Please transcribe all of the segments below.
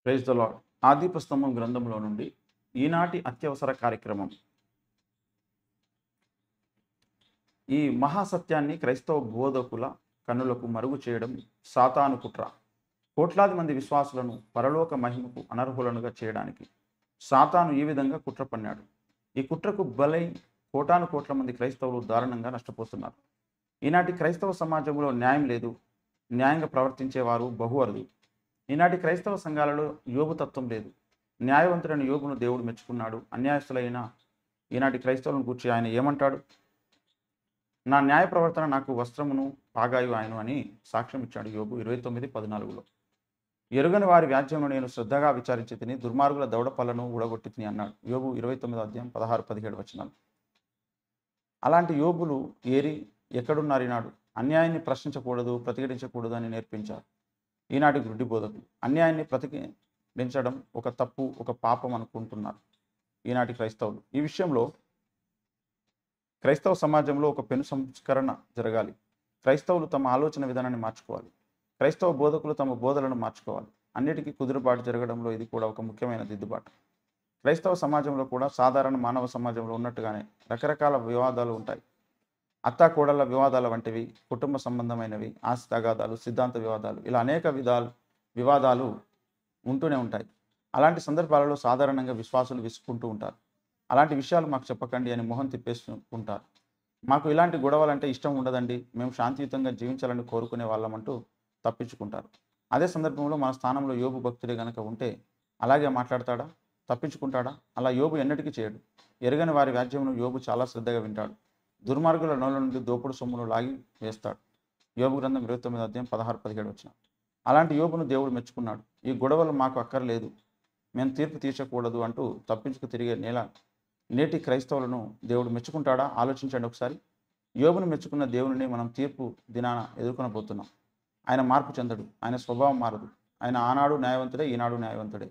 Praise the lord. ఆదిపుస్తకం గ్రంథంలో నుండి ఈనాటి అత్యవసర కార్యక్రమం. ఈ మహాసత్యాన్ని క్రైస్తవ బోధకుల కన్నులకు మరుగు చేయడం సాతాను కుట్ర. కోట్లాది మంది విశ్వాసులను పరలోక మహిమకు అనర్హులనుగా చేయడానికి సాతాను ఈ విధంగా కుట్ర పన్నాడు. ఈ కుట్రకు బలై కోటాను కోట్ల మంది క్రైస్తవులు దారుణంగా నష్టపోతున్నారు. ఈనాటి క్రైస్తవ సమాజంలో న్యాయం లేదు. న్యాయంగా ప్రవర్తించేవారు బహు అరుదు. ఈనాటి క్రైస్తవ సంఘాలలో యోబు తత్వం లేదు. న్యాయవంతుడైన యోబును దేవుడు మెచ్చుకున్నాడు. అన్యాయస్తులైన ఈనాటి క్రైస్తవులను గురించి ఆయన ఏమంటాడు? నా న్యాయ ప్రవర్తన నాకు వస్త్రమును పాగాయు ఆయను అని సాక్ష్యం ఇచ్చాడు యోబు 29:14. ఎరుగని వారి వ్యాజ్యమును నేను శ్రద్ధగా విచారించి తిని దుర్మార్గుల దవడపల్లను ఊడగొట్టి తిని అన్నాడు. యోబు 29:16-17 అలాంటి యోబులు ఏరి ఎక్కడున్నారు ఈనాడు? అన్యాయాన్ని ప్రశ్నించకూడదు, ప్రతిఘటించకూడదు అని నేర్పించారు ఈనాటి గుడ్డి బోధకులు. అన్యాయాన్ని ప్రతిఘటించడం ఒక తప్పు, ఒక పాపం అనుకుంటున్నారు ఈనాటి క్రైస్తవులు. ఈ విషయంలో క్రైస్తవ సమాజంలో ఒక పెను సంస్కరణ జరగాలి. క్రైస్తవులు తమ ఆలోచన విధానాన్ని మార్చుకోవాలి. క్రైస్తవ బోధకులు తమ బోధలను మార్చుకోవాలి. అన్నిటికీ కుదురుబాటు జరగడంలో ఇది కూడా ఒక ముఖ్యమైన దిద్దుబాటు. క్రైస్తవ సమాజంలో కూడా సాధారణ మానవ సమాజంలో ఉన్నట్టుగానే రకరకాల వివాదాలు ఉంటాయి. అత్తాకోడళ్ల వివాదాల వంటివి, కుటుంబ సంబంధమైనవి, ఆస్తి తగాదాలు, సిద్ధాంత వివాదాలు, ఇలా అనేక వివాదాలు ఉంటూనే ఉంటాయి. అలాంటి సందర్భాలలో సాధారణంగా విశ్వాసులు విసుక్కుంటూ ఉంటారు. అలాంటి విషయాలు మాకు చెప్పకండి అని మొహం తిప్పేసుకుంటారు. మాకు ఇలాంటి గొడవలంటే ఇష్టం ఉండదండి, మేము శాంతియుతంగా జీవించాలని కోరుకునే వాళ్ళమంటూ తప్పించుకుంటారు. అదే సందర్భంలో మన స్థానంలో యోబు భక్తుడే గనక ఉంటే అలాగే మాట్లాడతాడా? తప్పించుకుంటాడా? అలా యోబు ఎన్నటికీ చేయడు. ఎరగని వారి వ్యాజ్యమును యోబు చాలా శ్రద్ధగా వింటాడు. దుర్మార్గుల నోళ్ళ నుండి దోపుడు సొమ్మును లాగి వేస్తాడు. యోబు గ్రంథం 29:16-17. అలాంటి యోబును దేవుడు మెచ్చుకున్నాడు. ఈ గొడవలు మాకు అక్కర్లేదు, మేము తీర్పు తీర్చకూడదు అంటూ తప్పించుకు తిరిగే నేటి క్రైస్తవులను దేవుడు మెచ్చుకుంటాడా? ఆలోచించండి ఒకసారి. యోబును మెచ్చుకున్న దేవుని మనం తీర్పు దినాన ఎదుర్కొనబోతున్నాం. ఆయన మార్పు చెందడు. ఆయన స్వభావం మారదు. ఆయన ఆనాడు న్యాయవంతుడే, ఈనాడు న్యాయవంతుడే.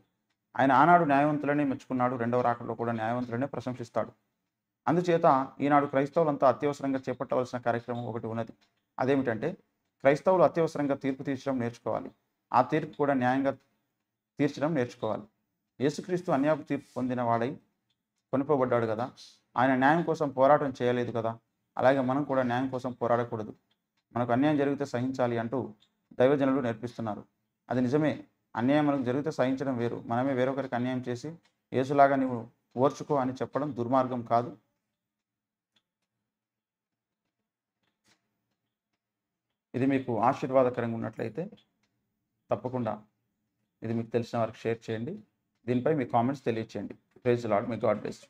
ఆయన ఆనాడు న్యాయవంతులనే మెచ్చుకున్నాడు. రెండవ రాకడలో కూడా న్యాయవంతులనే ప్రశంసిస్తాడు. అందుచేత ఈనాడు క్రైస్తవులంతా అత్యవసరంగా చేపట్టవలసిన కార్యక్రమం ఒకటి ఉన్నది. అదేమిటంటే, క్రైస్తవులు అత్యవసరంగా తీర్పు తీర్చడం నేర్చుకోవాలి. ఆ తీర్పు కూడా న్యాయంగా తీర్చడం నేర్చుకోవాలి. యేసుక్రీస్తు అన్యాయపు తీర్పు పొందిన వాడై కొనుపబడ్డాడు కదా. ఆయన న్యాయం కోసం పోరాటం చేయలేదు కదా. అలాగే మనం కూడా న్యాయం కోసం పోరాడకూడదు. మనకు అన్యాయం జరిగితే సహించాలి అంటూ దైవజనులు నేర్పిస్తున్నారు. అది నిజమే. అన్యాయం మనకు జరిగితే సహించడం వేరు. మనమే వేరొకరికి అన్యాయం చేసి యేసులాగా నీవు ఓర్చుకో అని చెప్పడం దుర్మార్గం కాదు. ఇది మీకు ఆశీర్వాదకరంగా ఉన్నట్లయితే తప్పకుండా ఇది మీకు తెలిసిన వారికి షేర్ చేయండి. దీనిపై మీ కామెంట్స్ తెలియచేయండి. Praise the Lord. May God bless you.